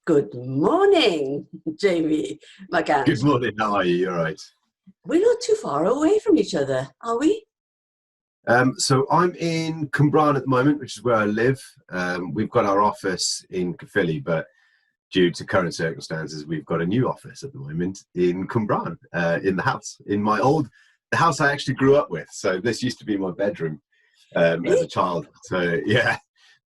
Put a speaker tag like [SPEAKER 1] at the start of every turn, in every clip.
[SPEAKER 1] Good morning, Jamie
[SPEAKER 2] Good
[SPEAKER 1] McAnsh.
[SPEAKER 2] morning. How are you? You're right.
[SPEAKER 1] We're not too far away from each other, are we?
[SPEAKER 2] So I'm in Cwmbran at the moment, which is where I live. We've got our office in Caerphilly, but due to current circumstances, we've got a new office at the moment in Cwmbran, in the house, the house I actually grew up with. So this used to be my bedroom as a
[SPEAKER 1] Really?
[SPEAKER 2] child. So yeah,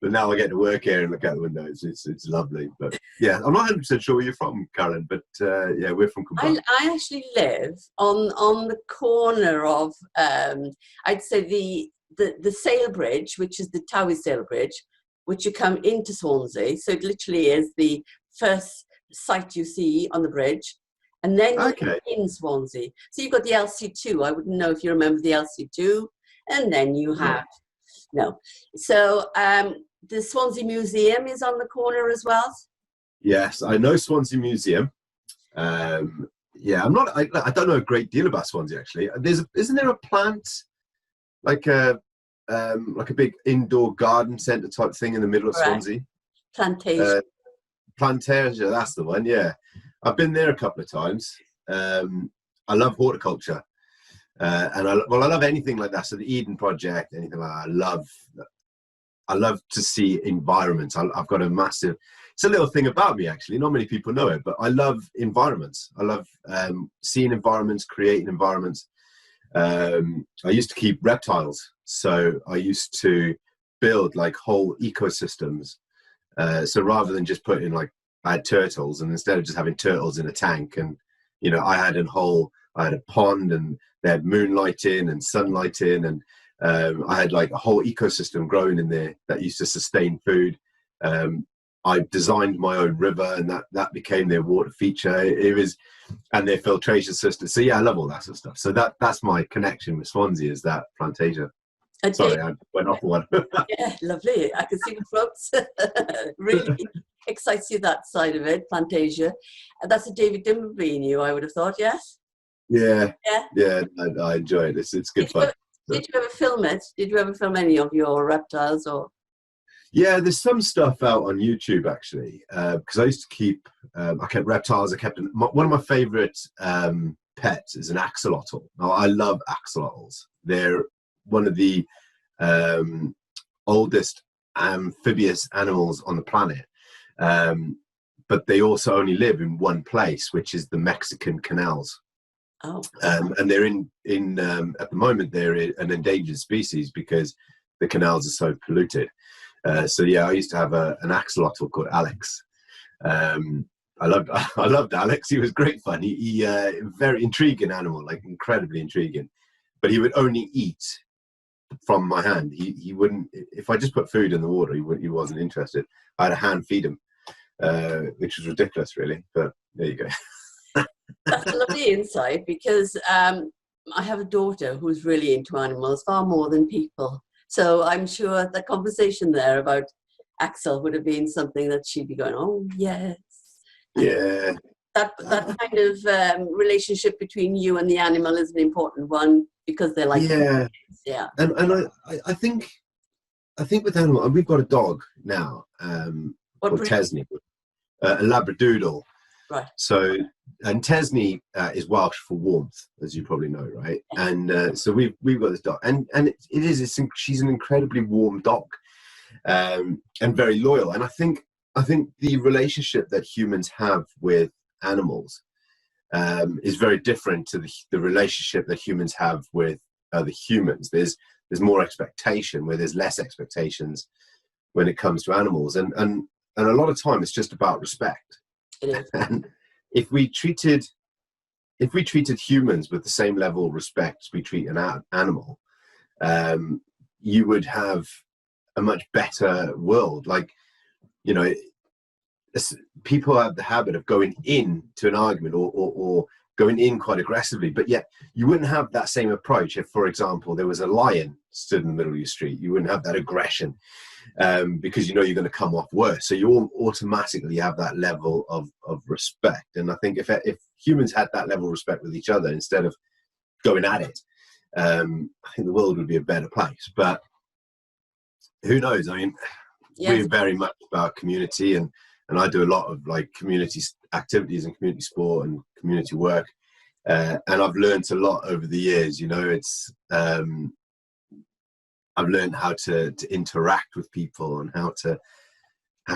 [SPEAKER 2] but now I get to work here and look out the window. It's lovely. But yeah, I'm not 100% sure where you're from, Carolyn, but yeah, we're from Cwmbran.
[SPEAKER 1] I actually live on the corner of, I'd say the Sail Bridge, which is the Towie Sail Bridge, which you come into Swansea. So it literally is the first sight you see on the bridge. And then you're
[SPEAKER 2] Okay.
[SPEAKER 1] in Swansea. So you've got the LC2. I wouldn't know if you remember the LC2. And then you
[SPEAKER 2] No.
[SPEAKER 1] have, no. So the Swansea Museum is on the corner as well.
[SPEAKER 2] Yes, I know Swansea Museum. Yeah, I don't know a great deal about Swansea actually. Isn't there a plant like a big indoor garden centre type thing in the middle of
[SPEAKER 1] Correct.
[SPEAKER 2] Swansea?
[SPEAKER 1] Plantation.
[SPEAKER 2] Uh, Plantasia, that's the one. Yeah, I've been there a couple of times. I love horticulture, and I love anything like that. So the Eden Project, anything like that. I love to see environments. I've got a massive. It's a little thing about me actually. Not many people know it, but I love environments. I love seeing environments, creating environments. I used to keep reptiles, so I used to build like whole ecosystems. So rather than just putting I had turtles, and instead of just having turtles in a tank, and I had a pond, and they had moonlight in and sunlight in, and I had like a whole ecosystem growing in there that used to sustain food. I designed my own river, and that became their water feature. It was, and their filtration system. So yeah, I love all that sort of stuff. So that's my connection with Swansea, is that Plantasia. Sorry, I went off one.
[SPEAKER 1] Yeah, lovely. I can see the fruits. Really excites you, that side of it, Plantasia. And that's a David Dimbleby knew, I would have thought, yes?
[SPEAKER 2] Yeah,
[SPEAKER 1] Yeah.
[SPEAKER 2] yeah, I enjoy it. It's good fun.
[SPEAKER 1] Did you ever film it? Did you ever film any of your reptiles or?
[SPEAKER 2] Yeah, there's some stuff out on YouTube actually, because I used to I kept reptiles. One of my favorite pets is an axolotl. Now, I love axolotls. They're one of the oldest amphibious animals on the planet, but they also only live in one place, which is the Mexican canals.
[SPEAKER 1] Oh.
[SPEAKER 2] And they're in at the moment they're an endangered species because the canals are so polluted. So yeah, I used to have an axolotl called Alex. I loved Alex. He was great fun. He very intriguing animal, like incredibly intriguing. But he would only eat from my hand. He wouldn't. If I just put food in the water, he wasn't interested. I had to hand feed him, which was ridiculous, really. But there you go.
[SPEAKER 1] That's a lovely insight, because I have a daughter who's really into animals, far more than people. So I'm sure the conversation there about Axel would have been something that she'd be going, oh, yes. And
[SPEAKER 2] Yeah.
[SPEAKER 1] that kind of relationship between you and the animal is an important one, because they're like,
[SPEAKER 2] Yeah.
[SPEAKER 1] yeah.
[SPEAKER 2] And I think with animals, we've got a dog now called Tesney, a Labradoodle.
[SPEAKER 1] Right.
[SPEAKER 2] So, and Tesney is Welsh for warmth, as you probably know, right? And so we've got this dog, and she's an incredibly warm dog, and very loyal. And I think the relationship that humans have with animals is very different to the relationship that humans have with other humans. There's more expectation, where there's less expectations when it comes to animals, and a lot of time it's just about respect.
[SPEAKER 1] It is.
[SPEAKER 2] And if we treated humans with the same level of respect as we treat an animal, you would have a much better world. Like, people have the habit of going into an argument or going in quite aggressively, but yet you wouldn't have that same approach if, for example, there was a lion stood in the middle of your street. You wouldn't have that aggression, because you're going to come off worse. So you all automatically have that level of respect. And I think if humans had that level of respect with each other instead of going at it, I think the world would be a better place. But who knows? I mean, we're very much about community, and and I do a lot of like community activities and community sport and community work. And I've learned a lot over the years, you know. It's I've learned how to interact with people, and how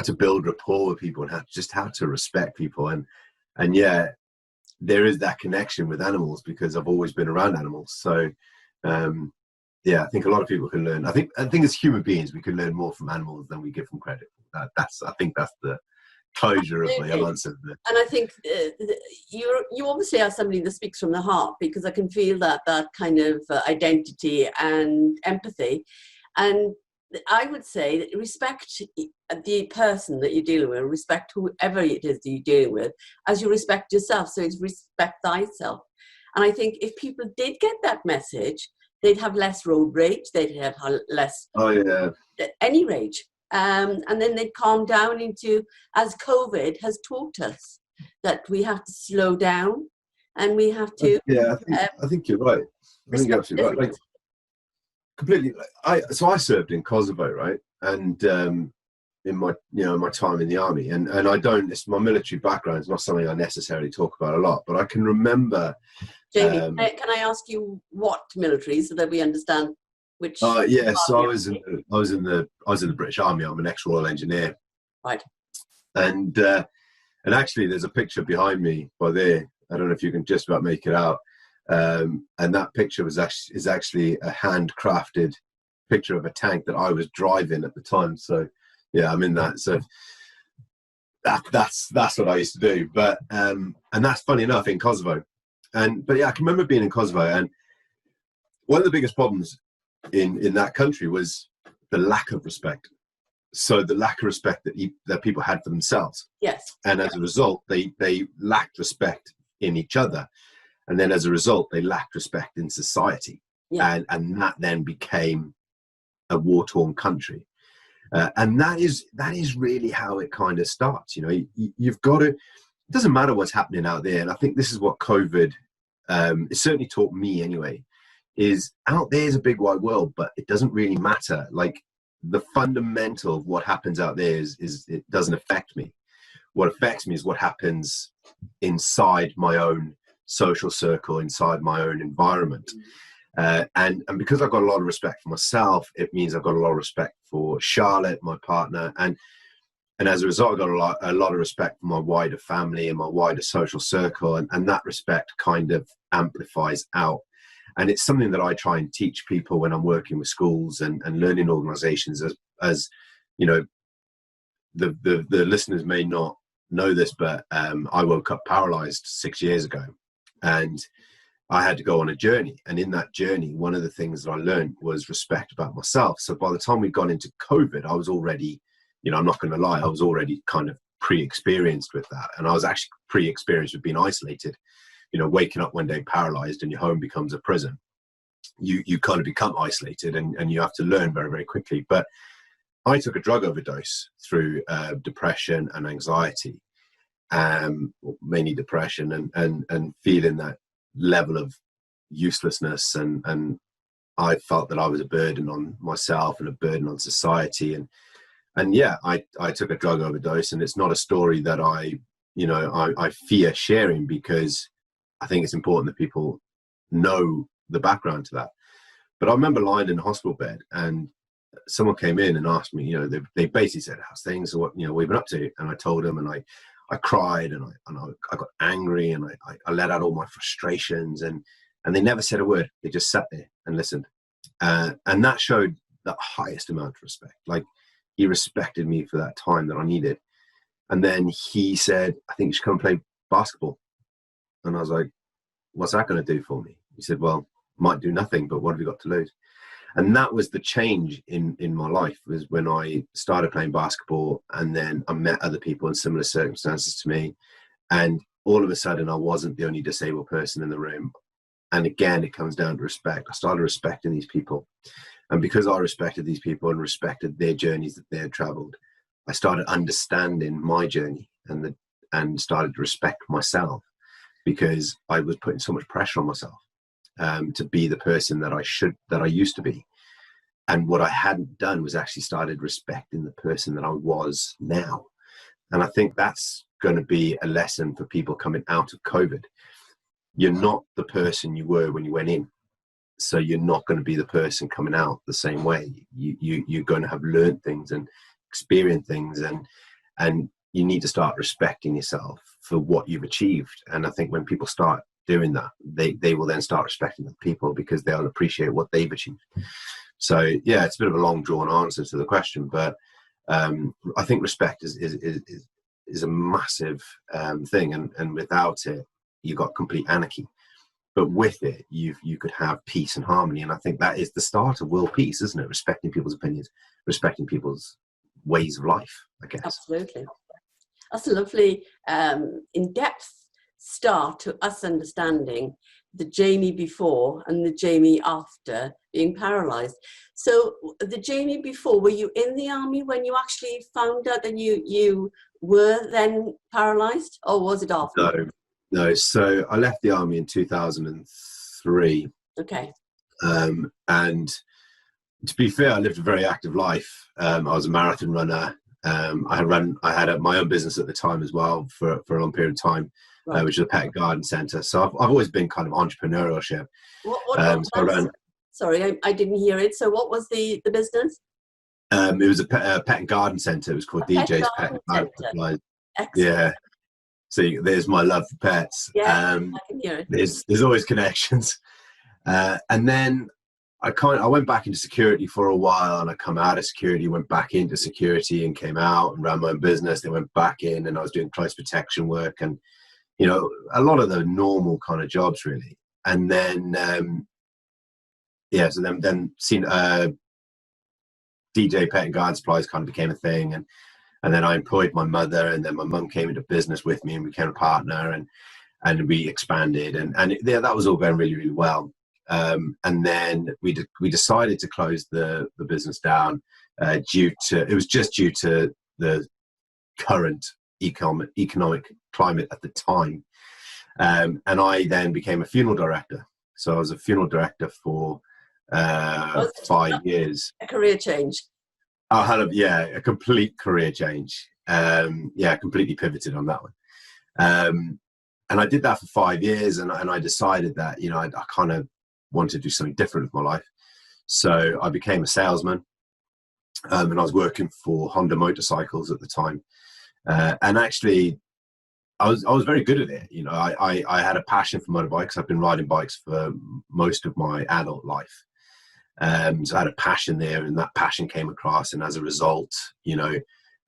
[SPEAKER 2] to build rapport with people, and how to respect people. And yeah, there is that connection with animals because I've always been around animals. So yeah, I think a lot of people can learn. I think as human beings, we can learn more from animals than we give them credit. I think that's the closure of my answer.
[SPEAKER 1] And I think you obviously are somebody that speaks from the heart, because I can feel that kind of identity and empathy. And I would say that respect the person that you're dealing with, respect whoever it is that you're dealing with, as you respect yourself. So it's respect thyself. And I think if people did get that message, they'd have less road rage, they'd have less any rage. And then they'd calm down into, as COVID has taught us, that we have to slow down, and we have to.
[SPEAKER 2] Yeah, I think you're right. I think you're absolutely right. Like, completely. I served in Kosovo, right? And in my time in the army, and I don't. It's my military background is not something I necessarily talk about a lot, but I can remember.
[SPEAKER 1] Jamie, can I ask you what military, so that we understand which?
[SPEAKER 2] Yeah, so I was in the British Army. I'm an ex-Royal Engineer.
[SPEAKER 1] Right.
[SPEAKER 2] And actually, there's a picture behind me by there. I don't know if you can just about make it out. And that picture is actually a handcrafted picture of a tank that I was driving at the time. So yeah, I'm in that. So that's what I used to do. But and that's funny enough in Kosovo. But yeah, I can remember being in Kosovo, and one of the biggest problems in that country was the lack of respect. So the lack of respect that people had for themselves.
[SPEAKER 1] Yes.
[SPEAKER 2] And as a result, they lacked respect in each other. And then as a result, they lacked respect in society. Yeah. And that then became a war-torn country. And that is really how it kind of starts. You know, you've got to, it doesn't matter what's happening out there. And I think this is what COVID, it certainly taught me anyway, is out there is a big wide world, but it doesn't really matter. Like, the fundamental of what happens out there is it doesn't affect me. What affects me is what happens inside my own social circle, inside my own environment. And because I've got a lot of respect for myself, it means I've got a lot of respect for Charlotte, my partner, and as a result, I've got a lot of respect for my wider family and my wider social circle, and that respect kind of amplifies out. And it's something that I try and teach people when I'm working with schools and learning organizations. As you know, the listeners may not know this, but I woke up paralyzed 6 years ago, and I had to go on a journey. And in that journey, one of the things that I learned was respect about myself. So by the time we'd gone into COVID, I was already, you know, I'm not going to lie, I was already kind of pre-experienced with that. And I was actually pre-experienced with being isolated. You know, waking up one day paralyzed and your home becomes a prison. You kind of become isolated, and you have to learn very, very quickly. But I took a drug overdose through depression and anxiety, mainly depression, and feeling that level of uselessness. And I felt that I was a burden on myself and a burden on society. And yeah, I took a drug overdose, and it's not a story that I fear sharing, because I think it's important that people know the background to that. But I remember lying in a hospital bed, and someone came in and asked me, you know, they basically said, how's things, or what, you know, we've been up to. And I told them, and I cried, and I got angry, and I let out all my frustrations, and they never said a word. They just sat there and listened. And that showed the highest amount of respect. Like, he respected me for that time that I needed. And then he said, I think you should come and play basketball. And I was like, what's that going to do for me? He said, well, might do nothing, but what have you got to lose? And that was the change in my life, was when I started playing basketball, and then I met other people in similar circumstances to me. And all of a sudden, I wasn't the only disabled person in the room. And again, it comes down to respect. I started respecting these people. And because I respected these people and respected their journeys that they had traveled, I started understanding my journey and started to respect myself, because I was putting so much pressure on myself to be the person that I used to be. And what I hadn't done was actually started respecting the person that I was now. And I think that's going to be a lesson for people coming out of COVID. You're not the person you were when you went in. So you're not going to be the person coming out the same way. You're going to have learned things and experienced things, and you need to start respecting yourself for what you've achieved. And I think when people start doing that, they will then start respecting the people, because they'll appreciate what they've achieved. So yeah, it's a bit of a long drawn answer to the question, but I think respect is a massive thing, and without it, you've got complete anarchy. But with it, you could have peace and harmony, and I think that is the start of world peace, isn't it? Respecting people's opinions, respecting people's ways of life, I guess.
[SPEAKER 1] Absolutely. That's a lovely in-depth start to us understanding the Jamie before and the Jamie after being paralyzed. So the Jamie before, were you in the army when you actually found out that you were then paralyzed, or was it after?
[SPEAKER 2] No. So I left the army in 2003.
[SPEAKER 1] Okay.
[SPEAKER 2] And to be fair, I lived a very active life. I was a marathon runner. I had my own business at the time as well for a long period of time, right. Which was a pet garden centre. So I've always been kind of entrepreneurship.
[SPEAKER 1] Sorry, I didn't hear it. So what was the business?
[SPEAKER 2] It was a pet and garden centre. It was called DJ's Pet and Garden Supplies.
[SPEAKER 1] Excellent.
[SPEAKER 2] Yeah. So there's my love for pets.
[SPEAKER 1] Yeah, I can hear it.
[SPEAKER 2] There's always connections. And then I went back into security for a while, and I come out of security, went back into security, and came out and ran my own business. Then went back in, and I was doing close protection work, and a lot of the normal kind of jobs really. And then so then seen DJ Pet and Garden Supplies kind of became a thing, and then I employed my mother, and then my mum came into business with me and became a partner, and we expanded, and that was all going really, really well. And then we decided to close the business down due to the current economic climate at the time. And I then became a funeral director. So I was a funeral director for 5 years.
[SPEAKER 1] A career change.
[SPEAKER 2] I had a complete career change. Completely pivoted on that one. And I did that for 5 years, and I decided that, I kind of wanted to do something different with my life. So I became a salesman, and I was working for Honda motorcycles at the time. And actually, I was very good at it. I had a passion for motorbikes. I've been riding bikes for most of my adult life. So I had a passion there, and that passion came across. And as a result,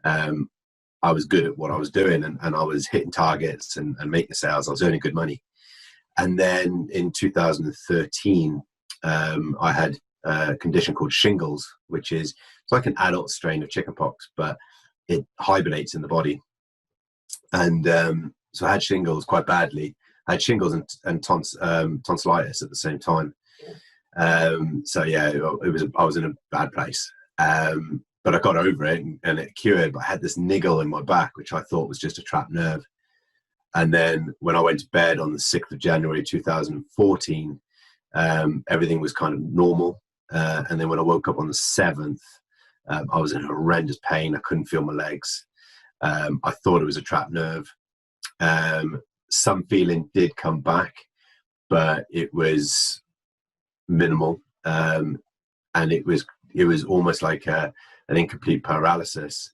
[SPEAKER 2] I was good at what I was doing, and I was hitting targets and making sales. I was earning good money. And then in 2013, I had a condition called shingles, which is it's like an adult strain of chickenpox, but it hibernates in the body. And so I had shingles quite badly. I had shingles and tonsillitis at the same time. I was in a bad place. But I got over it, and it cured. But I had this niggle in my back, which I thought was just a trapped nerve. And then when I went to bed on the 6th of January 2014, everything was kind of normal. And then when I woke up on the 7th, I was in horrendous pain. I couldn't feel my legs. I thought it was a trapped nerve. Some feeling did come back, but it was minimal. And it was almost like an incomplete paralysis.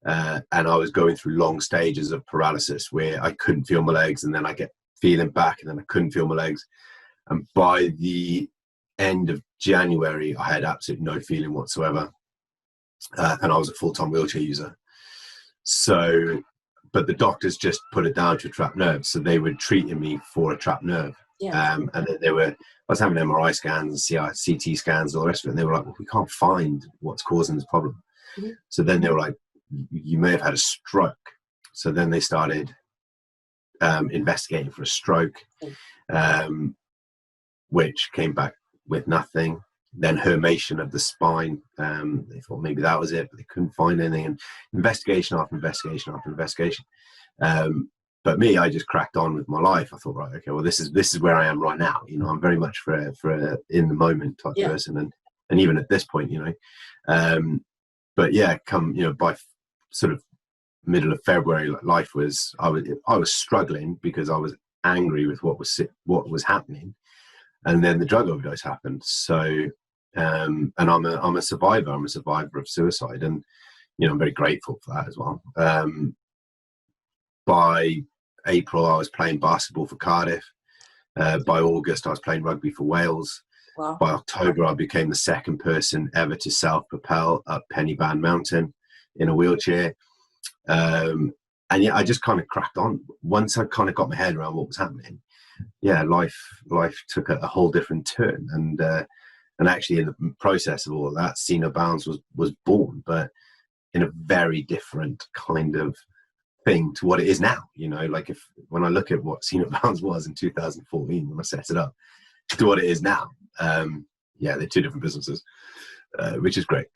[SPEAKER 2] And I was going through long stages of paralysis where I couldn't feel my legs, and then I get feeling back, and then I couldn't feel my legs. And by the end of January, I had absolutely no feeling whatsoever. And I was a full-time wheelchair user. So, but the doctors just put it down to a trapped nerve. So they were treating me for a trapped nerve. Yeah. And then I was having MRI scans, CT scans, all the rest of it. And they were like, well, we can't find what's causing this problem. Mm-hmm. So then they were like, you may have had a stroke. So then they started investigating for a stroke, which came back with nothing. Then hermation of the spine. They thought maybe that was it, but they couldn't find anything. And investigation after investigation after investigation. But me, I just cracked on with my life. I thought, right, okay, well, this is where I am right now. I'm very much for a in the moment type person, and even at this point, but yeah, by sort of middle of February, I was struggling because I was angry with what was happening, and then the drug overdose happened. So, and I'm a survivor. I'm a survivor of suicide, and I'm very grateful for that as well. By April, I was playing basketball for Cardiff. By August, I was playing rugby for Wales.
[SPEAKER 1] Wow.
[SPEAKER 2] By October, I became the second person ever to self-propel up Pennyban Mountain in a wheelchair. And yeah, I just kind of cracked on. Once I kind of got my head around what was happening, yeah, life took a whole different turn. And actually, in the process of all of that, See No Bounds was born, but in a very different kind of thing to what it is now. Like when I look at what See No Bounds was in 2014 when I set it up to what it is now, yeah, they're two different businesses, which is great.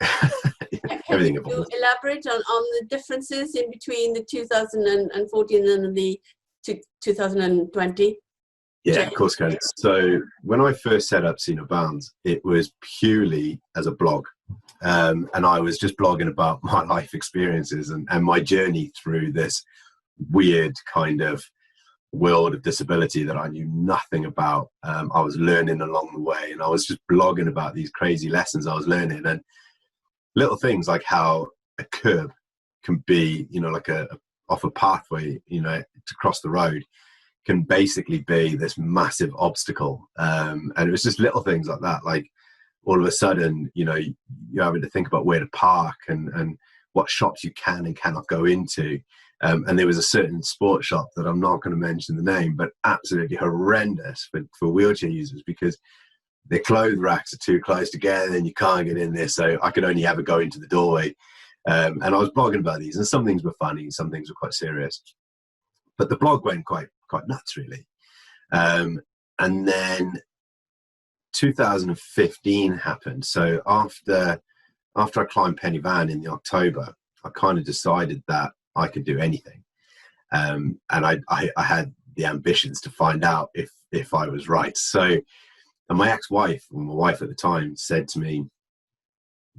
[SPEAKER 2] Everything evolves.
[SPEAKER 1] Can you elaborate on the differences in between the 2014 and the 2020?
[SPEAKER 2] Yeah, of course, Carolyn. So when I first set up See No Bounds, it was purely as a blog. And I was just blogging about my life experiences and my journey through this weird kind of world of disability that I knew nothing about. I was learning along the way, and I was just blogging about these crazy lessons I was learning, and little things like how a curb can be, like off a pathway, to cross the road, can basically be this massive obstacle. And it was just little things like that, like all of a sudden, you're having to think about where to park and what shops you can and cannot go into. And there was a certain sports shop that I'm not going to mention the name, but absolutely horrendous for wheelchair users, because their clothes racks are too close together and you can't get in there. So I could only ever go into the doorway. And I was blogging about these, and some things were funny, some things were quite serious. But the blog went quite nuts, really. And then 2015 happened. So after I climbed Pennyvan in the October, I kind of decided that I could do anything. And I had the ambitions to find out if I was right. So, and my ex-wife, or my wife at the time, said to me,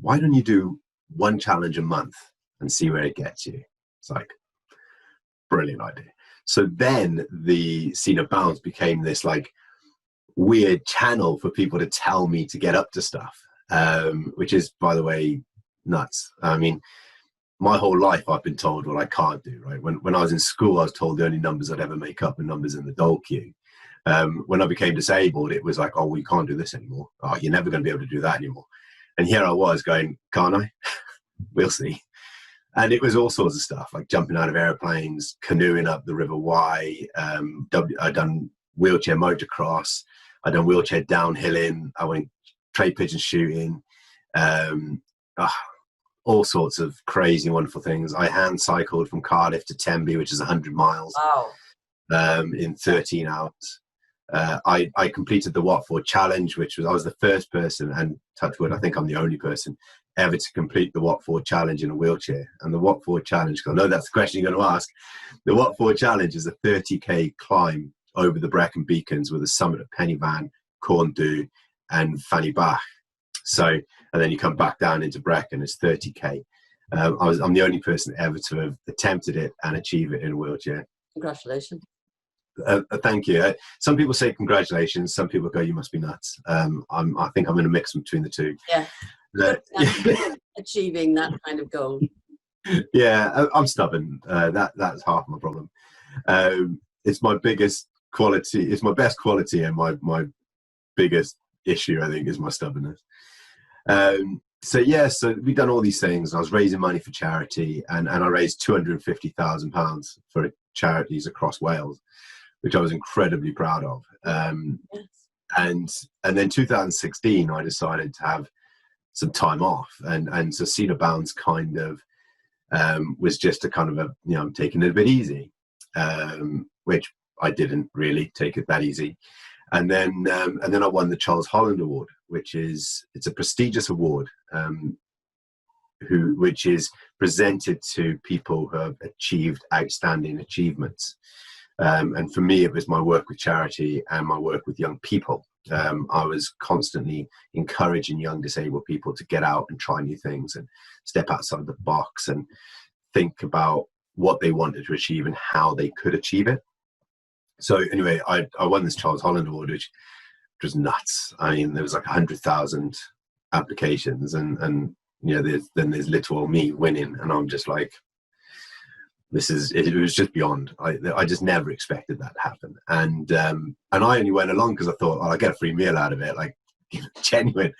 [SPEAKER 2] why don't you do one challenge a month and see where it gets you? It's like, brilliant idea. So then the See No Bounds became this like weird channel for people to tell me to get up to stuff, which is, by the way, nuts. I mean, my whole life I've been told what I can't do, right? When I was in school, I was told the only numbers I'd ever make up were numbers in the dole queue. When I became disabled, it was like, oh, well, you can't do this anymore. Oh, you're never going to be able to do that anymore. And here I was going, can't I? We'll see. And it was all sorts of stuff, like jumping out of airplanes, canoeing up the River Wye. I'd done wheelchair motocross. I'd done wheelchair downhilling. I went trade pigeon shooting. All sorts of crazy, wonderful things. I hand cycled from Cardiff to Tenby, which is 100 miles.
[SPEAKER 1] Wow.
[SPEAKER 2] In 13 hours. I completed the Watford Challenge, which was, I was the first person, and touch wood, I think I'm the only person ever to complete the Watford Challenge in a wheelchair. And the Watford Challenge, because I know that's the question you're going to ask, the Watford Challenge is a 30k climb over the Brecon Beacons with a summit at Pennyvan, Corndu and Fanny Bach. So, and then you come back down into Brecon, it's 30k. I'm the only person ever to have attempted it and achieve it in a wheelchair.
[SPEAKER 1] Congratulations.
[SPEAKER 2] Thank you. Some people say congratulations. Some people go, you must be nuts. I think I'm in a mix between the two.
[SPEAKER 1] Yeah. Achieving that kind of goal.
[SPEAKER 2] Yeah, I'm stubborn. That's half my problem. It's my biggest quality. It's my best quality, and my biggest issue, I think, is my stubbornness. So we've done all these things. I was raising money for charity, and I raised £250,000 for charities across Wales, which I was incredibly proud of.
[SPEAKER 1] Yes.
[SPEAKER 2] And then 2016, I decided to have some time off, and so See No Bounds kind of was just a kind of I'm taking it a bit easy, which I didn't really take it that easy. And then I won the Charles Holland Award, it's a prestigious award, which is presented to people who have achieved outstanding achievements. And for me, it was my work with charity and my work with young people. I was constantly encouraging young disabled people to get out and try new things and step outside the box and think about what they wanted to achieve and how they could achieve it. So anyway, I won this Charles Holland Award, which was nuts. I mean, there was like 100,000 applications, and you know, there's little me winning, and I'm just like, it was just beyond. I just never expected that to happen, and I only went along because I thought, oh, I get a free meal out of it, like, genuine.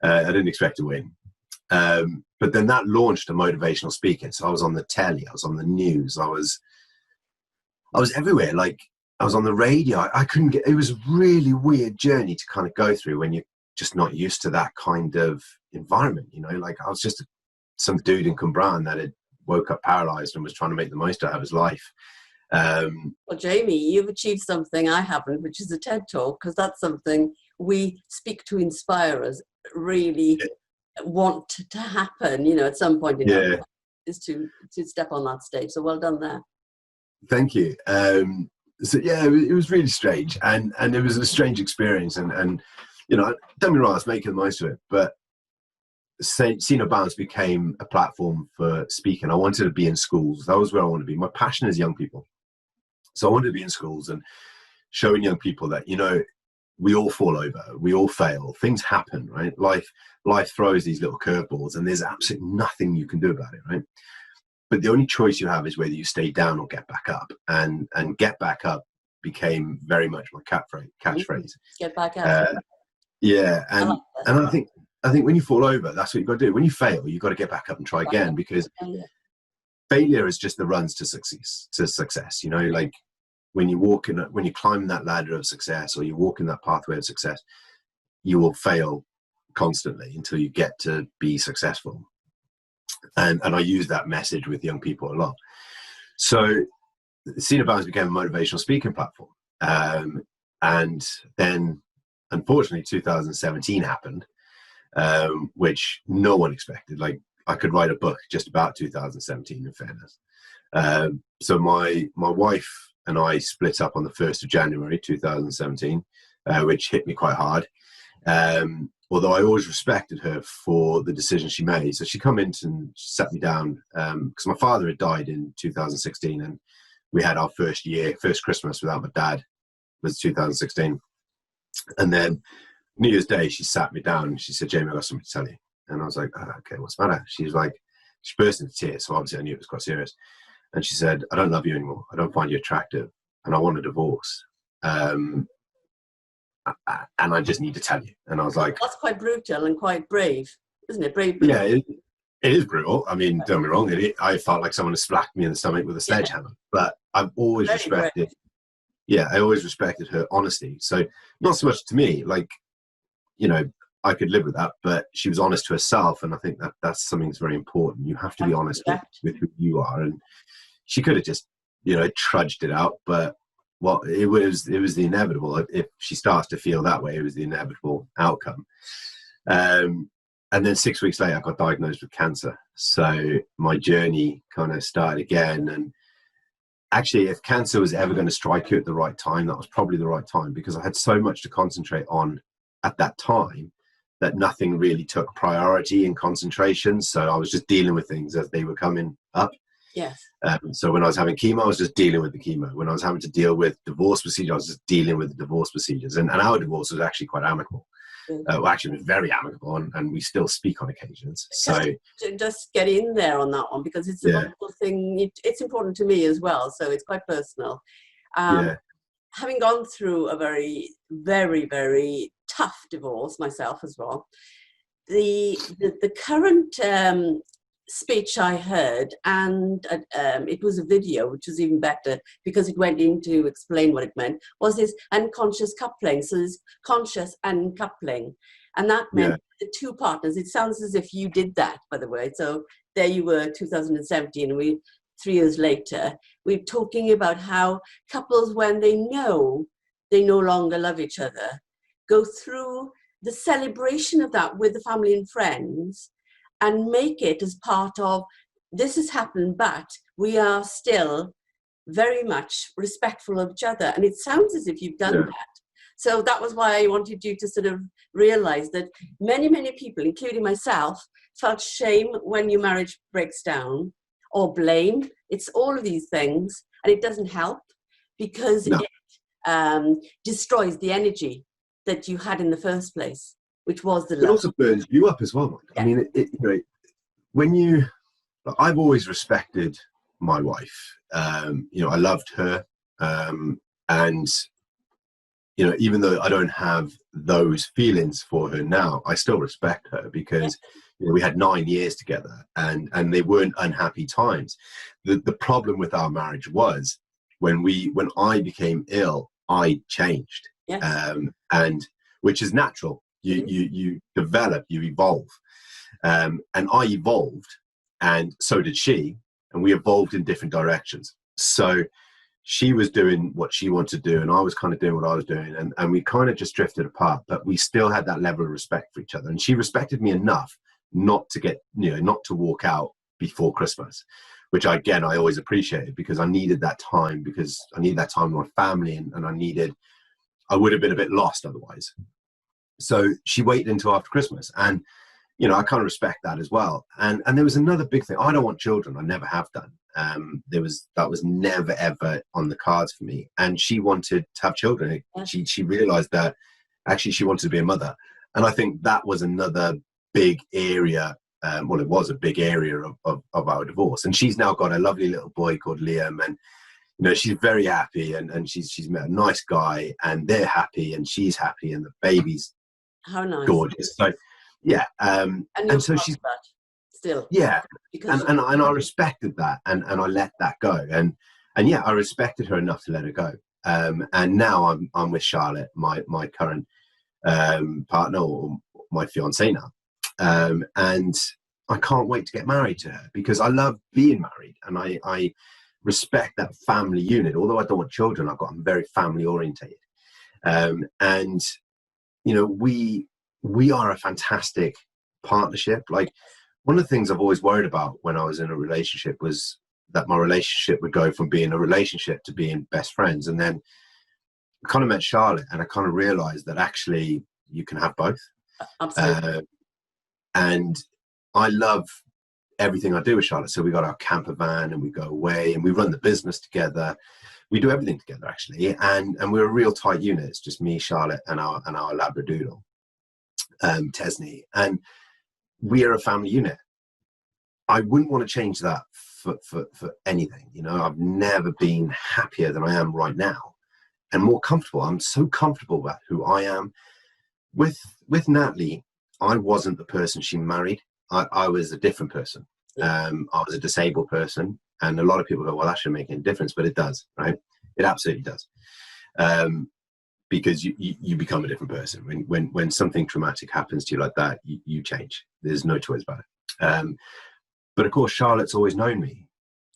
[SPEAKER 2] I didn't expect to win, but then that launched a motivational speaker. So I was on the telly, I was on the news, I was everywhere. Like, I was on the radio. I couldn't get. It was a really weird journey to kind of go through when you're just not used to that kind of environment. You know, like, I was just some dude in Cumbraen that had woke up paralyzed and was trying to make the most out of his life.
[SPEAKER 1] Well, Jamie, you've achieved something I haven't, which is a TED Talk, because that's something we speak to inspirers really want to happen, you know, at some point in our life, is to step on that stage. So well done there.
[SPEAKER 2] Thank you. So yeah, it was really strange, and it was a strange experience, and you know, don't be wrong, I was making the most of it, but See No Bounds became a platform for speaking. I wanted to be in schools. That was where I wanted to be. My passion is young people, so I wanted to be in schools and showing young people that, you know, we all fall over, we all fail, things happen, right? Life throws these little curveballs, and there's absolutely nothing you can do about it, right? But the only choice you have is whether you stay down or get back up, and get back up became very much my catchphrase.
[SPEAKER 1] Get back up.
[SPEAKER 2] Yeah, and I think when you fall over, that's what you've got to do. When you fail, you've got to get back up and try again, because failure is just the runs to success. You know, like, when you climb that ladder of success, or you walk in that pathway of success, you will fail constantly until you get to be successful. And I use that message with young people a lot. So See No Bounds became a motivational speaking platform. And then, unfortunately, 2017 happened, which no one expected. Like, I could write a book just about 2017, in fairness. So my wife and I split up on the 1st of January 2017, which hit me quite hard. Although I always respected her for the decision she made. So she come in and sat me down, because my father had died in 2016, and we had our first Christmas without my dad was 2016. And then New Year's Day, she sat me down and she said, "Jamie, I've got something to tell you." And I was like, "Oh, okay, what's the matter?" She burst into tears. So obviously I knew it was quite serious. And she said, "I don't love you anymore. I don't find you attractive, and I want a divorce. And I just need to tell you." And I was like,
[SPEAKER 1] that's quite brutal and quite brave, isn't it? Brave.
[SPEAKER 2] Yeah, it is brutal. I mean, don't be wrong. I felt like someone had slapped me in the stomach with a sledgehammer. But I've always respected. Yeah, I always respected her honesty. So not so much to me, like, you know, I could live with that, but she was honest to herself, and I think that's something that's very important. You have to be honest with who you are, and she could have just, you know, trudged it out, but well, it was the inevitable. If she starts to feel that way, it was the inevitable outcome. And then 6 weeks later, I got diagnosed with cancer. So my journey kind of started again. And actually, if cancer was ever going to strike you at the right time, that was probably the right time, because I had so much to concentrate on at that time that nothing really took priority in concentration. So I was just dealing with things as they were coming up.
[SPEAKER 1] Yes.
[SPEAKER 2] So when I was having chemo, I was just dealing with the chemo. When I was having to deal with divorce procedures, I was just dealing with the divorce procedures. And our divorce was actually quite amicable. Well, actually, it was very amicable, and we still speak on occasions. So
[SPEAKER 1] just get in there on that one, because it's a wonderful thing. It's important to me as well, so it's quite personal. Having gone through a very, very, very tough divorce myself as well, the current speech I heard, and it was a video, which was even better because it went in to explain what it meant, was this unconscious coupling. So there's conscious uncoupling, and that meant the two partners. It sounds as if you did that, by the way. So there you were, 2017, and 3 years later, we're talking about how couples, when they know they no longer love each other, go through the celebration of that with the family and friends, and make it as part of, this has happened, but we are still very much respectful of each other. And it sounds as if you've done that. So that was why I wanted you to sort of realize that many, many people, including myself, felt shame when your marriage breaks down, or blame. It's all of these things, and it doesn't help because
[SPEAKER 2] No.
[SPEAKER 1] it destroys the energy that you had in the first place, which was the
[SPEAKER 2] It
[SPEAKER 1] love.
[SPEAKER 2] also burns you up as well, Mike.
[SPEAKER 1] Yeah.
[SPEAKER 2] I mean, you know, when you, I've always respected my wife. You know, I loved her, and you know, even though I don't have those feelings for her now, I still respect her because you know, we had 9 years together, and they weren't unhappy times. The problem with our marriage was when I became ill, I changed,
[SPEAKER 1] Yes.
[SPEAKER 2] and which is natural. You develop, you evolve, and I evolved, and so did she, and we evolved in different directions. So she was doing what she wanted to do, and I was kind of doing what I was doing, and we kind of just drifted apart, but we still had that level of respect for each other, and she respected me enough not to get, you know, not to walk out before Christmas, which I always appreciated, because I needed that time, with my family, and I would have been a bit lost otherwise. So she waited until after Christmas, and you know, I kind of respect that as well. And there was another big thing. I don't want children. I never have done. That was never ever on the cards for me. And she wanted to have children. She realized that actually she wanted to be a mother. And I think that was another big area. Well, it was a big area of our divorce. And she's now got a lovely little boy called Liam, and you know, she's very happy, and she's met a nice guy, and they're happy, and she's happy, and the baby's
[SPEAKER 1] How nice.
[SPEAKER 2] gorgeous. So yeah, and so she's
[SPEAKER 1] that still,
[SPEAKER 2] yeah,
[SPEAKER 1] because
[SPEAKER 2] and I respected that, and I let that go, and yeah, I respected her enough to let her go. And now I'm with Charlotte, my current partner, or my fiance now, and I can't wait to get married to her, because I love being married, and I respect that family unit. Although I don't want children, I'm very family orientated, and you know, we are a fantastic partnership. Like, one of the things I've always worried about when I was in a relationship was that my relationship would go from being a relationship to being best friends. And then I kind of met Charlotte, and I kind of realized that actually you can have both.
[SPEAKER 1] Absolutely.
[SPEAKER 2] And I love everything I do with Charlotte. So we got our camper van, and we go away, and we run the business together. We do everything together, actually. And we're a real tight unit. It's just me, Charlotte, and our Labradoodle, Tesney. And we are a family unit. I wouldn't want to change that for anything. You know, I've never been happier than I am right now, and more comfortable. I'm so comfortable with who I am. With Natalie, I wasn't the person she married. I was a different person. I was a disabled person, and a lot of people go, well, that shouldn't make any difference, but it does, right? It absolutely does. Because you become a different person. When something traumatic happens to you like that, you change. There's no choice about it. But of course, Charlotte's always known me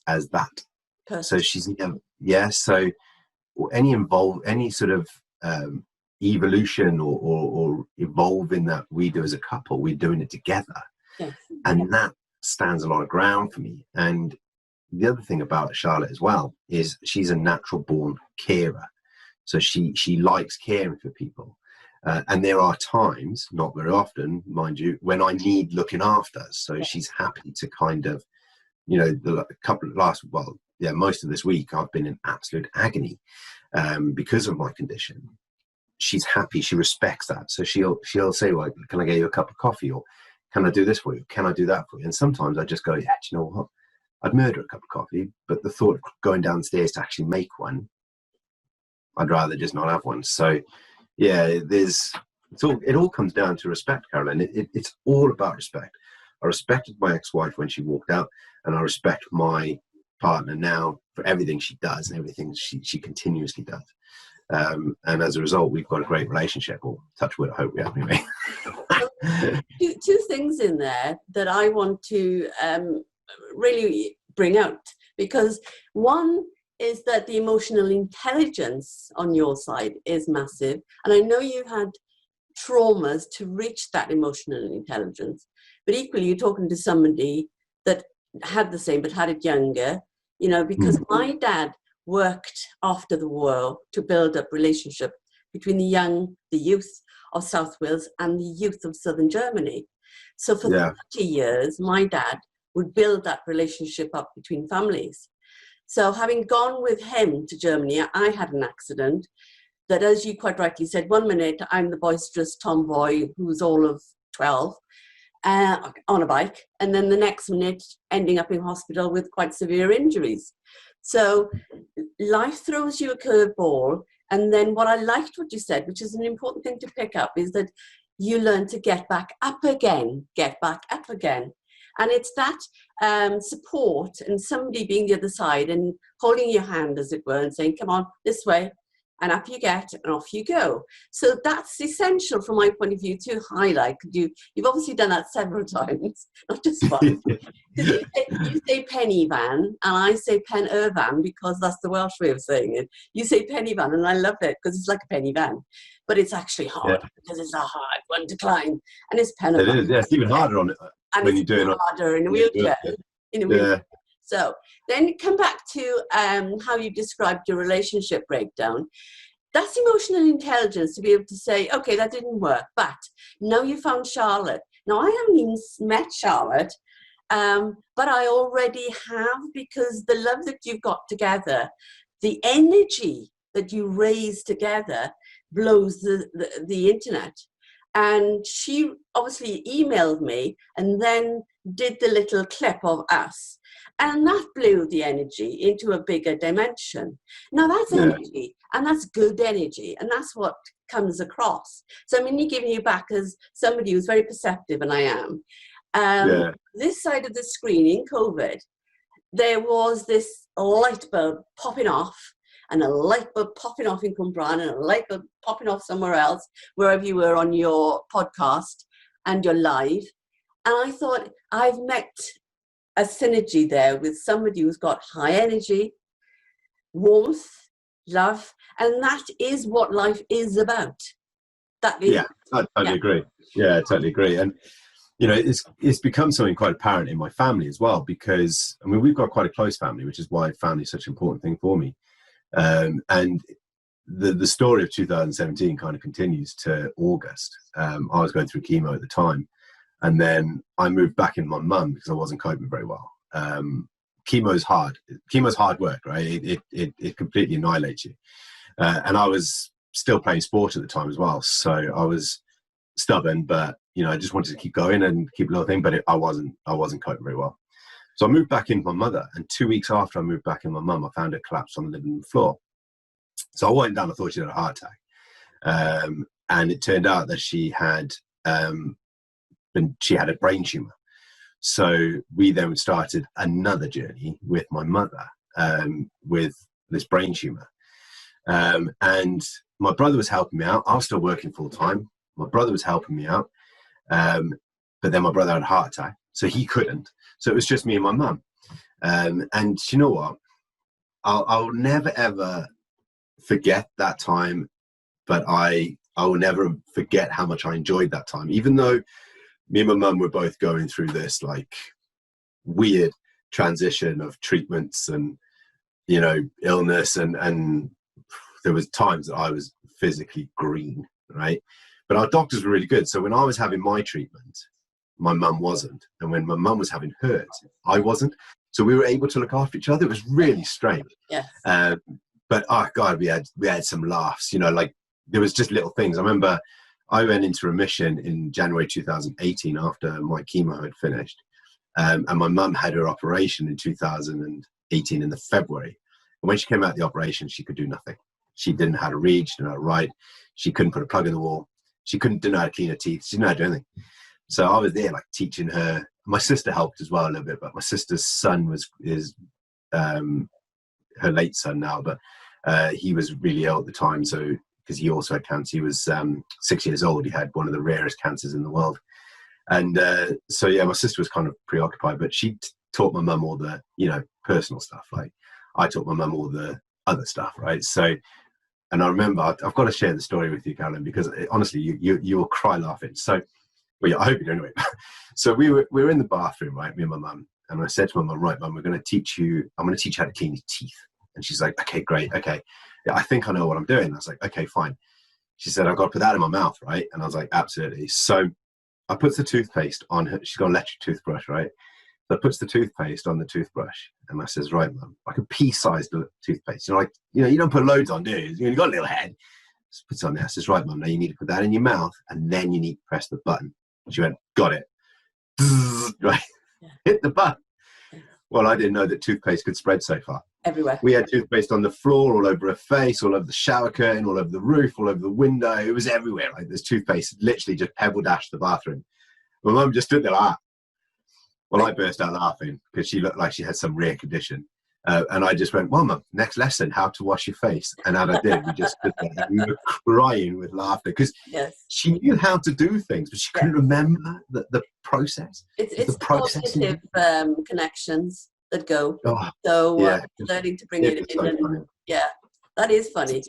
[SPEAKER 2] as that.
[SPEAKER 1] Perfect.
[SPEAKER 2] So she's, so any sort of evolution or evolving that we do as a couple, we're doing it together.
[SPEAKER 1] Yes.
[SPEAKER 2] And that stands a lot of ground for me. And the other thing about Charlotte as well is she's a natural born carer. So she likes caring for people. And there are times, not very often, mind you, when I need looking after. So she's happy to kind of, you know, most of this week I've been in absolute agony because of my condition. She's happy. She respects that. So she'll say, well, can I get you a cup of coffee? Or can I do this for you? Can I do that for you? And sometimes I just go, yeah, do you know what? I'd murder a cup of coffee, but the thought of going downstairs to actually make one, I'd rather just not have one. So yeah, it all comes down to respect, Carolyn. It's all about respect. I respected my ex-wife when she walked out, and I respect my partner now for everything she does and everything she continuously does. And as a result, we've got a great relationship, or touch wood, I hope we have anyway.
[SPEAKER 1] Two things in there that I want to really bring out, because one is that the emotional intelligence on your side is massive, and I know you've had traumas to reach that emotional intelligence, but equally you're talking to somebody that had the same but had it younger, you know, because my dad worked after the war to build up relationship between the youth of South Wales and the youth of southern Germany. So for 30 years my dad would build that relationship up between families. So having gone with him to Germany, I had an accident that, as you quite rightly said, 1 minute I'm the boisterous tomboy who's all of 12 on a bike, and then the next minute ending up in hospital with quite severe injuries. So life throws you a curveball, and then what I liked what you said, which is an important thing to pick up, is that you learn to get back up again, get back up again. And it's that support and somebody being the other side and holding your hand, as it were, and saying, come on, this way, and up you get, and off you go. So that's essential from my point of view to highlight. You've obviously done that several times, not just once. Because you say penny van, and I say pen van, because that's the Welsh way of saying it. You say penny van, and I love it because it's like a penny van. But it's actually hard because it's a hard one to climb. And it's pen van.
[SPEAKER 2] It is, yeah. It's even harder on it when you're doing it.
[SPEAKER 1] Harder in a wheelchair. So then come back to how you described your relationship breakdown. That's emotional intelligence, to be able to say, okay, that didn't work, but now you found Charlotte. Now, I haven't even met Charlotte, but I already have, because the love that you've got together, the energy that you raise together blows the internet. And she obviously emailed me and then did the little clip of us. And that blew the energy into a bigger dimension. Now that's energy, and that's good energy, and that's what comes across. So I'm only giving you back as somebody who's very perceptive, and I am. This side of the screen in COVID, there was this light bulb popping off, and a light bulb popping off in Cwmbran, and a light bulb popping off somewhere else, wherever you were on your podcast and your live. And I thought, I've met a synergy there with somebody who's got high energy, warmth, love, and that is what life is about. That is,
[SPEAKER 2] I totally agree. Yeah, I totally agree. And you know, it's become something quite apparent in my family as well, because I mean, we've got quite a close family, which is why family is such an important thing for me. And the story of 2017 kind of continues to August. I was going through chemo at the time. And then I moved back in my mum because I wasn't coping very well. Chemo's hard. Chemo's hard work, right? It completely annihilates you. And I was still playing sport at the time as well. So I was stubborn, but you know, I just wanted to keep going and keep a little thing, but I wasn't coping very well. So I moved back in with my mother, and 2 weeks after I moved back in with my mum, I found her collapsed on the living room floor. So I went down, I thought she had a heart attack. And it turned out that she had a brain tumor. So we then started another journey with my mother, with this brain tumor. And my brother was helping me out. I was still working full time. My brother was helping me out. But then my brother had a heart attack, so he couldn't. So it was just me and my mum. And you know what? I'll never, ever forget that time, but I will never forget how much I enjoyed that time, even though me and my mum were both going through this like weird transition of treatments and, you know, illness. And there was times that I was physically green, right? But our doctors were really good. So when I was having my treatment, my mum wasn't. And when my mum was having hers, I wasn't. So we were able to look after each other. It was really strange.
[SPEAKER 1] Yes.
[SPEAKER 2] But oh God, we had some laughs, you know, like there was just little things. I remember I went into remission in January 2018 after my chemo had finished. And my mum had her operation in 2018 in the February. And when she came out of the operation, she could do nothing. She didn't know how to read, she didn't know how to write. She couldn't put a plug in the wall. She didn't know how to clean her teeth. She didn't know how to do anything. So I was there like teaching her. My sister helped as well a little bit, but my sister's son is her late son now, but he was really ill at the time. So, because he also had cancer, he was 6 years old. He had one of the rarest cancers in the world. And so, yeah, my sister was kind of preoccupied, but she taught my mum all the, you know, personal stuff. Like I taught my mum all the other stuff, right? So, and I remember, I've got to share the story with you, Carolyn, because honestly, you will cry laughing. So, well, yeah, I hope you do anyway. So we were in the bathroom, right, me and my mum, and I said to my mum, right, mum, I'm going to teach you how to clean your teeth. And she's like, okay, great, okay. Yeah, I think I know what I'm doing. I was like, okay, fine. She said, I've got to put that in my mouth, right? And I was like, absolutely. So I put the toothpaste on her. She's got an electric toothbrush, right? So I puts the toothpaste on the toothbrush, and I says, right, Mum, like a pea-sized toothpaste. You don't put loads on, do you? You've got a little head. So puts it on there. I says, right, Mum, now you need to put that in your mouth, and then you need to press the button. She went, got it. Right, hit the button. Well, I didn't know that toothpaste could spread so far.
[SPEAKER 1] Everywhere.
[SPEAKER 2] We had toothpaste on the floor, all over her face, all over the shower curtain, all over the roof, all over the window. It was everywhere. Like, there's toothpaste literally just pebble dashed the bathroom. My mum just stood there like that. Well, I burst out laughing because she looked like she had some rare condition. And I just went, well, Mum, next lesson, how to wash your face. And as I did, we just stood there and we were crying with laughter because she knew how to do things, but she couldn't remember the process.
[SPEAKER 1] It's the positive connections that go. Learning to bring it in.
[SPEAKER 2] So
[SPEAKER 1] that is funny.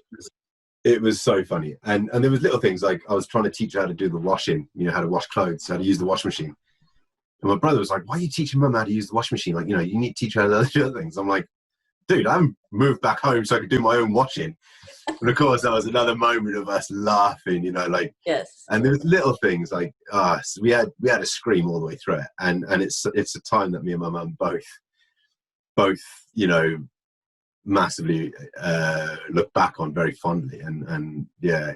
[SPEAKER 2] It was so funny. And there was little things like I was trying to teach her how to do the washing, how to wash clothes, how to use the washing machine. And my brother was like, why are you teaching Mum how to use the washing machine? Like, you need to teach her how to do other things. I'm like, dude, I haven't moved back home so I could do my own washing. And of course, that was another moment of us laughing,
[SPEAKER 1] Yes.
[SPEAKER 2] And there was little things like, so we had a scream all the way through it. And it's a time that me and my mum both, massively look back on very fondly. And yeah,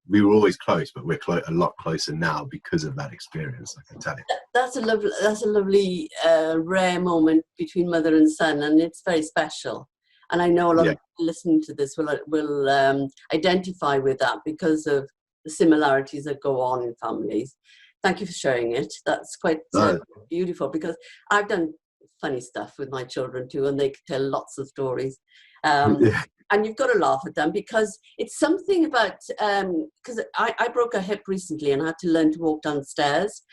[SPEAKER 2] we were always close, but we're a lot closer now because of that experience, I can tell you.
[SPEAKER 1] That's a lovely rare moment between mother and son, and it's very special. And I know a lot of people listening to this will identify with that because of the similarities that go on in families. Thank you for sharing it. That's quite beautiful, because I've done funny stuff with my children too, and they could tell lots of stories. And you've got to laugh at them because it's something about, because I broke a hip recently and I had to learn to walk downstairs.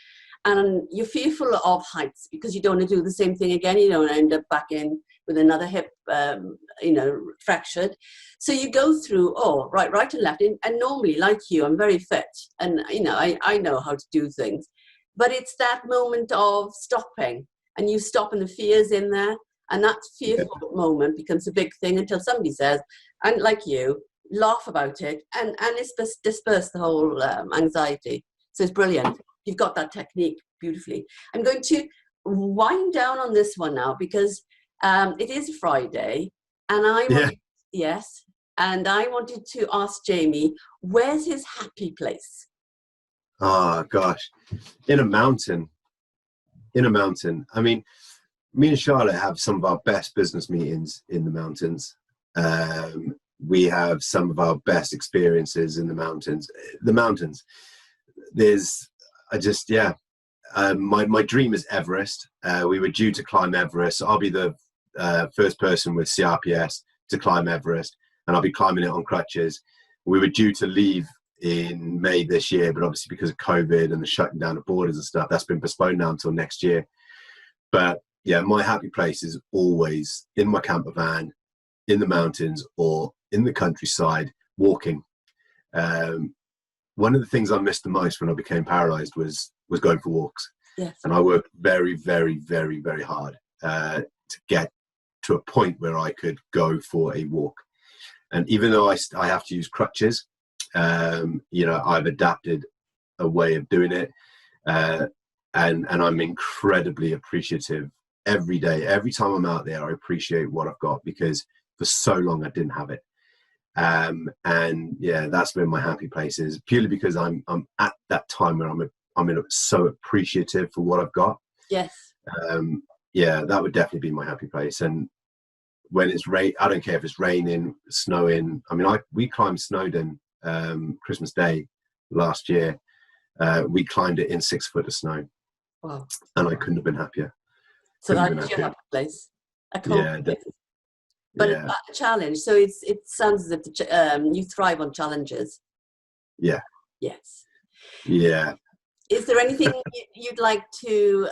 [SPEAKER 1] And you're fearful of heights because you don't want to do the same thing again. You don't end up back in with another hip, fractured. So you go through, right and left. And normally, like you, I'm very fit. And, I know how to do things. But it's that moment of stopping. And you stop and the fear's in there. And that fearful moment becomes a big thing until somebody says, and like you, laugh about it and it's disperse the whole anxiety. So it's brilliant. You've got that technique beautifully. I'm going to wind down on this one now because it is Friday, and I wanted to ask Jamie, where's his happy place?
[SPEAKER 2] Oh gosh, in a mountain. I mean, me and Charlotte have some of our best business meetings in the mountains. We have some of our best experiences in the mountains. My dream is Everest. We were due to climb Everest. I'll be the first person with CRPS to climb Everest, and I'll be climbing it on crutches. We were due to leave in May this year, but obviously because of COVID and the shutting down of borders and stuff, that's been postponed now until next year. But yeah, my happy place is always in my camper van, in the mountains or in the countryside, walking. One of the things I missed the most when I became paralyzed was going for walks.
[SPEAKER 1] Yes.
[SPEAKER 2] And I worked very, very, very, very hard to get to a point where I could go for a walk. And even though I have to use crutches, I've adapted a way of doing it. And I'm incredibly appreciative every day. Every time I'm out there, I appreciate what I've got because for so long I didn't have it. And yeah, that's where my happy place is, purely because I'm at that time where I'm so appreciative for what I've got.
[SPEAKER 1] Yes.
[SPEAKER 2] That would definitely be my happy place. And when it's rain, I don't care if it's raining, snowing. I mean, we climbed Snowdon Christmas Day last year. We climbed it in 6 foot of snow.
[SPEAKER 1] Wow.
[SPEAKER 2] And I couldn't have been happier.
[SPEAKER 1] So that is your happy place. But a challenge. So it sounds as if you thrive on challenges.
[SPEAKER 2] Yeah.
[SPEAKER 1] Yes.
[SPEAKER 2] Yeah.
[SPEAKER 1] Is there anything you'd like to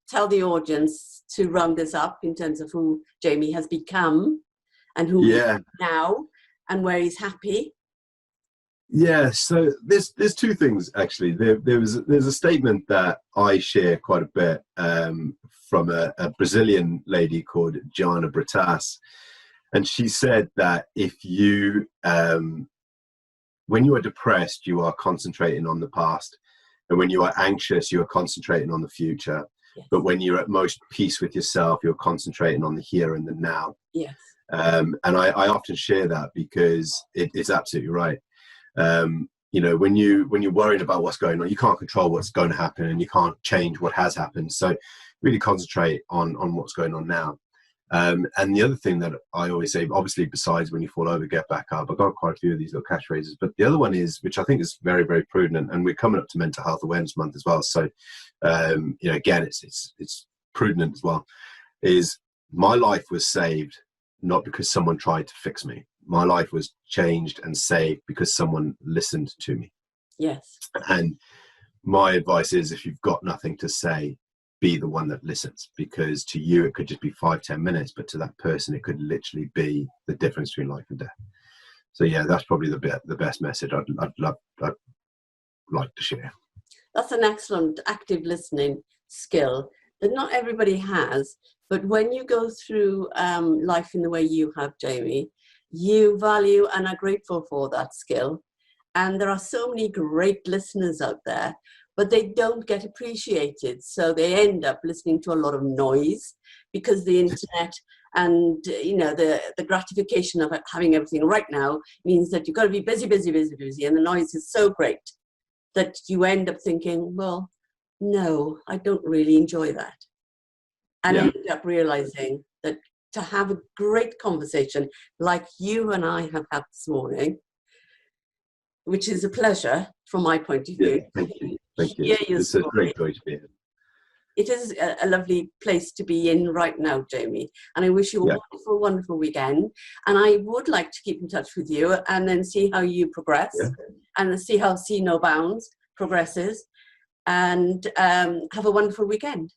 [SPEAKER 1] tell the audience to round this up in terms of who Jamie has become and who he is now and where he's happy?
[SPEAKER 2] Yeah, so there's two things actually. There's a statement that I share quite a bit from a Brazilian lady called Jana Britas, and she said that if you when you are depressed, you are concentrating on the past, and when you are anxious, you are concentrating on the future.
[SPEAKER 1] Yes.
[SPEAKER 2] But when you're at most peace with yourself, you're concentrating on the here and the now.
[SPEAKER 1] Yes.
[SPEAKER 2] And I often share that because it's absolutely right. You know, when you're worrying about what's going on, you can't control what's going to happen, and you can't change what has happened. So really concentrate on what's going on now. And the other thing that I always say, obviously, besides when you fall over, get back up, I've got quite a few of these little catchphrases, but the other one is, which I think is very, very prudent, and we're coming up to Mental Health Awareness Month as well. So, you know, again, it's prudent as well, is my life was saved not because someone tried to fix me. My life was changed and saved because someone listened to me.
[SPEAKER 1] Yes.
[SPEAKER 2] And my advice is, if you've got nothing to say, be the one that listens, because to you it could just be 5-10 minutes, but to that person it could literally be the difference between life and death. So yeah, that's probably the best message I'd like to share.
[SPEAKER 1] That's an excellent active listening skill that not everybody has, but when you go through life in the way you have, Jamie, you value and are grateful for that skill. And there are so many great listeners out there, but they don't get appreciated. So they end up listening to a lot of noise, because the internet and, you know, the gratification of having everything right now means that you've got to be busy, busy, busy, busy. And the noise is so great that you end up thinking, well, no, I don't really enjoy that. And end up realizing that to have a great conversation like you and I have had this morning, which is a pleasure from my point of view.
[SPEAKER 2] Thank you. Thank you. It's a great joy to be here.
[SPEAKER 1] It is a lovely place to be in right now, Jamie. And I wish you a wonderful, wonderful weekend. And I would like to keep in touch with you and then see how you progress and see how See No Bounds progresses. And have a wonderful weekend.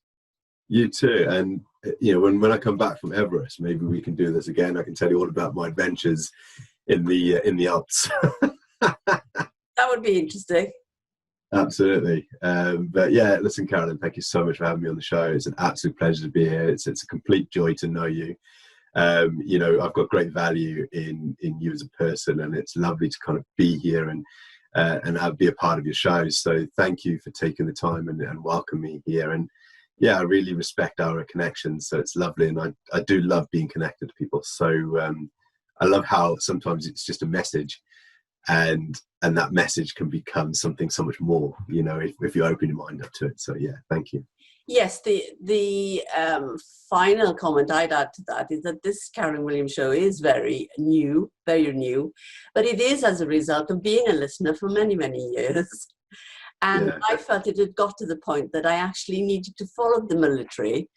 [SPEAKER 2] You too. And you know, when I come back from Everest, maybe we can do this again. I can tell you all about my adventures in the Alps.
[SPEAKER 1] That would be interesting.
[SPEAKER 2] Absolutely. But yeah, listen, Carolyn, thank you so much for having me on the show. It's an absolute pleasure to be here. It's a complete joy to know you. You know, I've got great value in you as a person, and it's lovely to kind of be here and be a part of your show. So thank you for taking the time and welcome me here. And yeah, I really respect our connection. So it's lovely. And I do love being connected to people. So I love how sometimes it's just a message, and that message can become something so much more, you know, if you open your mind up to it. So yeah, thank you.
[SPEAKER 1] Yes, the final comment I'd add to that is that this Carolyn Williams show is very new, but it is as a result of being a listener for many, many years. And I felt it had got to the point that I actually needed to follow the military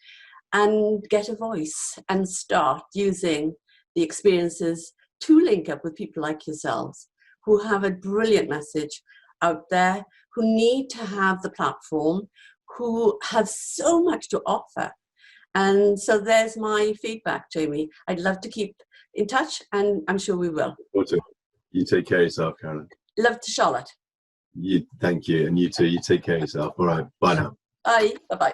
[SPEAKER 1] and get a voice and start using the experiences to link up with people like yourselves, who have a brilliant message out there, who need to have the platform, who have so much to offer. And so there's my feedback, Jamie. I'd love to keep in touch, and I'm sure we will.
[SPEAKER 2] You take care of yourself, Carolyn.
[SPEAKER 1] Love to Charlotte.
[SPEAKER 2] Thank you. And you too. You take care of yourself. All right. Bye now.
[SPEAKER 1] Bye. Bye-bye.